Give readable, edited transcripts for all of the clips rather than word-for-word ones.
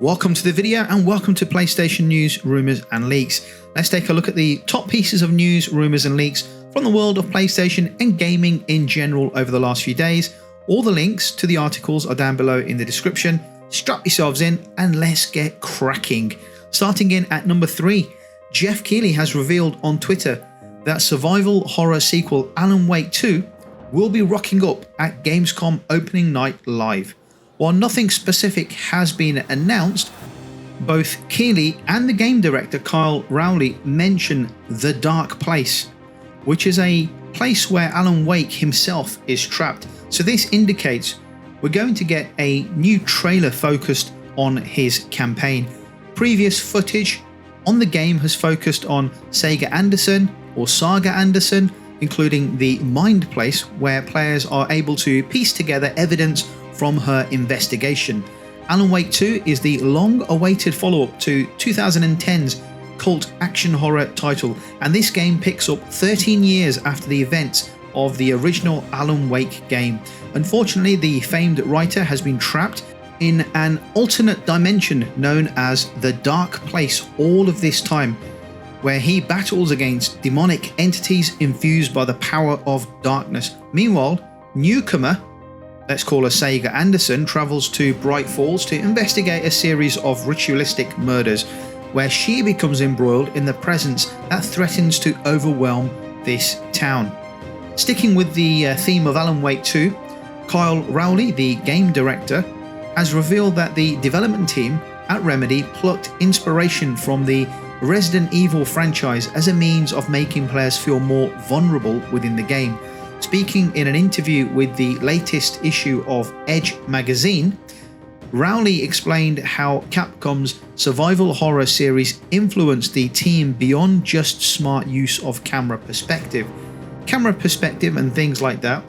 Welcome to the video and welcome to PlayStation News, Rumours and Leaks. Let's take a look at the top pieces of news, rumours and leaks from the world of PlayStation and gaming in general over the last few days. All the links to the articles are down below in the description. Strap yourselves in and let's get cracking. Starting in at number 3, Jeff Keighley has revealed on Twitter that survival horror sequel Alan Wake 2 will be rocking up at Gamescom opening night live. While nothing specific has been announced, both Keighley and the game director Kyle Rowley mention The Dark Place, which is a place where Alan Wake himself is trapped. So this indicates we're going to get a new trailer focused on his campaign. Previous footage on the game has focused on Saga Anderson, including the Mind Place, where players are able to piece together evidence from her investigation. Alan Wake 2 is the long-awaited follow-up to 2010's cult action horror title, and this game picks up 13 years after the events of the original Alan Wake game. Unfortunately, the famed writer has been trapped in an alternate dimension known as the Dark Place all of this time, where he battles against demonic entities infused by the power of darkness. Meanwhile, newcomer, let's call her Saga Anderson, travels to Bright Falls to investigate a series of ritualistic murders, where she becomes embroiled in the presence that threatens to overwhelm this town. Sticking with the theme of Alan Wake 2, Kyle Rowley, the game director, has revealed that the development team at Remedy plucked inspiration from the Resident Evil franchise as a means of making players feel more vulnerable within the game. Speaking in an interview with the latest issue of Edge magazine, Rowley explained how Capcom's survival horror series influenced the team beyond just smart use of camera perspective. Camera perspective and things like that,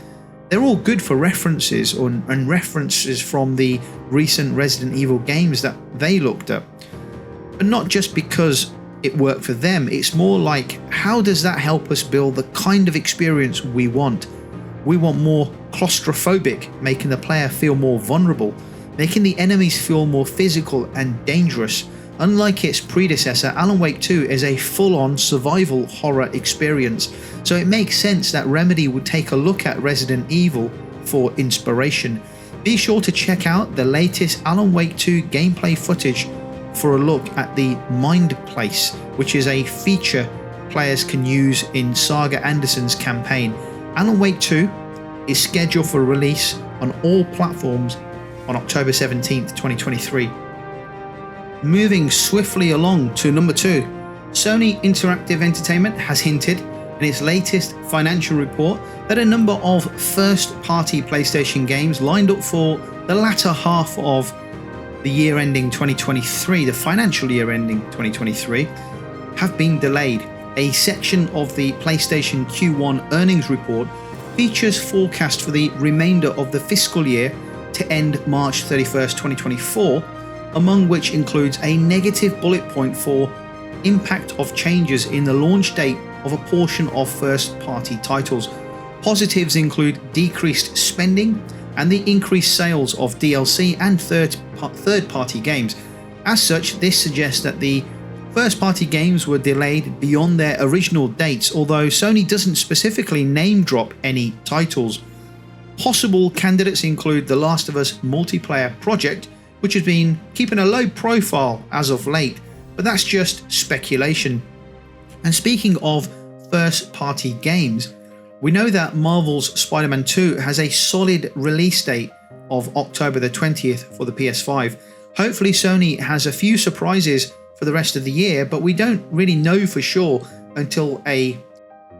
they're all good for references and references from the recent Resident Evil games that they looked at. But not just because it worked for them, it's more like, how does that help us build the kind of experience we want? We want more claustrophobic, making the player feel more vulnerable, making the enemies feel more physical and dangerous. Unlike its predecessor, Alan Wake 2 is a full-on survival horror experience, so it makes sense that Remedy would take a look at Resident Evil for inspiration. Be sure to check out the latest Alan Wake 2 gameplay footage for a look at the Mind Place, which is a feature players can use in Saga Anderson's campaign. Alan Wake 2 is scheduled for release on all platforms on October 17th, 2023. Moving swiftly along to number 2, Sony Interactive Entertainment has hinted in its latest financial report that a number of first-party PlayStation games lined up for the latter half of the year ending 2023, the financial year ending 2023, have been delayed. A section of the PlayStation Q1 earnings report features forecast for the remainder of the fiscal year to end March 31st, 2024, among which includes a negative bullet point for impact of changes in the launch date of a portion of first-party titles. Positives include decreased spending and the increased sales of DLC and third-party games. As such, this suggests that the first-party games were delayed beyond their original dates, although Sony doesn't specifically name-drop any titles. Possible candidates include The Last of Us multiplayer project, which has been keeping a low profile as of late, but that's just speculation. And speaking of first-party games, we know that Marvel's Spider-Man 2 has a solid release date of October the 20th for the PS5. Hopefully Sony has a few surprises for the rest of the year, but we don't really know for sure until a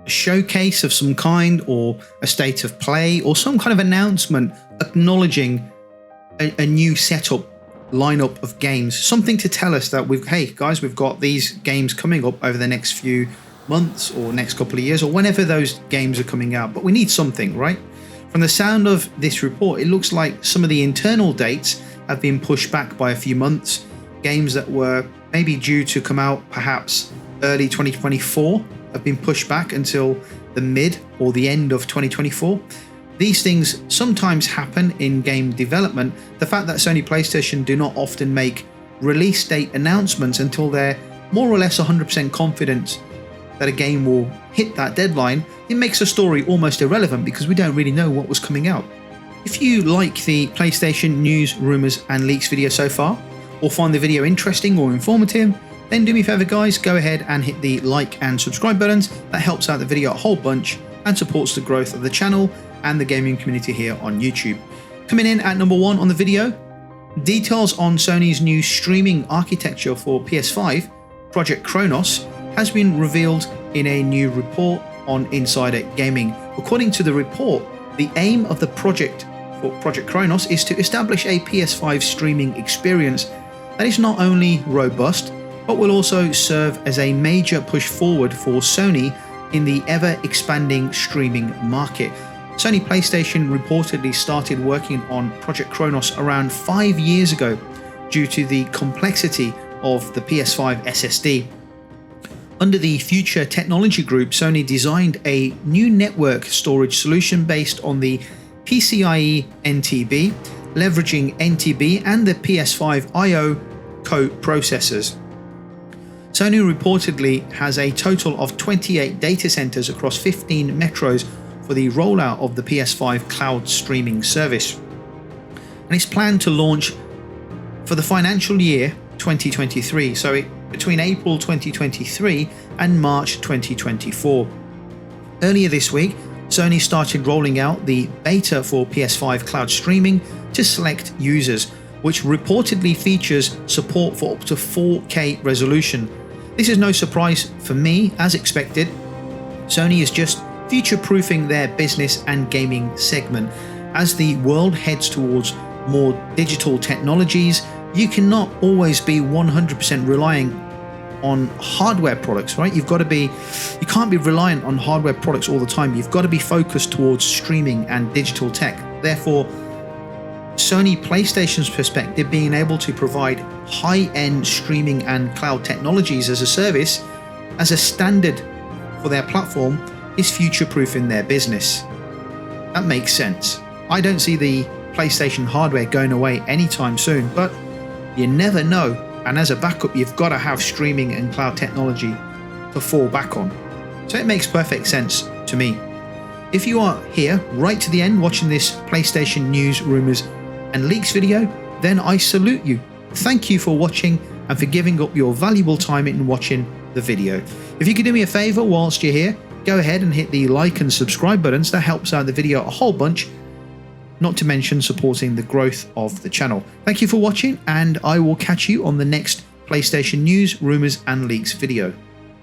showcase of some kind or a state of play or some kind of announcement acknowledging a new setup lineup of games, something to tell us that we've got these games coming up over the next few months or next couple of years or whenever those games are coming out. But we need something, right? From the sound of this report, it looks like some of the internal dates have been pushed back by a few months. Games that were maybe due to come out perhaps early 2024 have been pushed back until the mid or the end of 2024. These things sometimes happen in game development. The fact that Sony PlayStation do not often make release date announcements until they're more or less 100% confident that a game will hit that deadline, it makes a story almost irrelevant because we don't really know what was coming out. If you like the PlayStation news, rumours and leaks video so far, or find the video interesting or informative, then do me a favour guys, go ahead and hit the like and subscribe buttons. That helps out the video a whole bunch and supports the growth of the channel and the gaming community here on YouTube. Coming in at number 1 on the video, details on Sony's new streaming architecture for PS5, Project Cronos, has been revealed in a new report on Insider Gaming. According to the report, the aim of the project for Project Cronos is to establish a PS5 streaming experience that is not only robust, but will also serve as a major push forward for Sony in the ever-expanding streaming market. Sony PlayStation reportedly started working on Project Cronos around 5 years ago due to the complexity of the PS5 SSD. Under the Future Technology Group, Sony designed a new network storage solution based on the PCIe NTB, leveraging NTB and the PS5 I/O co-processors. Sony reportedly has a total of 28 data centers across 15 metros for the rollout of the PS5 cloud streaming service, and it's planned to launch for the financial year 2023, so between April 2023 and March 2024. Earlier this week, Sony started rolling out the beta for PS5 cloud streaming to select users, which reportedly features support for up to 4K resolution. This is no surprise for me, as expected. Sony is just future-proofing their business and gaming segment. As the world heads towards more digital technologies, you cannot always be 100% relying on hardware products, right? You can't be reliant on hardware products all the time. You've got to be focused towards streaming and digital tech. Therefore, Sony PlayStation's perspective, being able to provide high-end streaming and cloud technologies as a service, as a standard for their platform, is future-proofing their business. That makes sense. I don't see the PlayStation hardware going away anytime soon, but you never know, and as a backup you've got to have streaming and cloud technology to fall back on. So it makes perfect sense to me. If you are here right to the end watching this PlayStation news, rumours and leaks video, then I salute you. Thank you for watching and for giving up your valuable time in watching the video. If you could do me a favour whilst you're here, go ahead and hit the like and subscribe buttons. That helps out the video a whole bunch, not to mention supporting the growth of the channel. Thank you for watching, and I will catch you on the next PlayStation news, rumours and leaks video.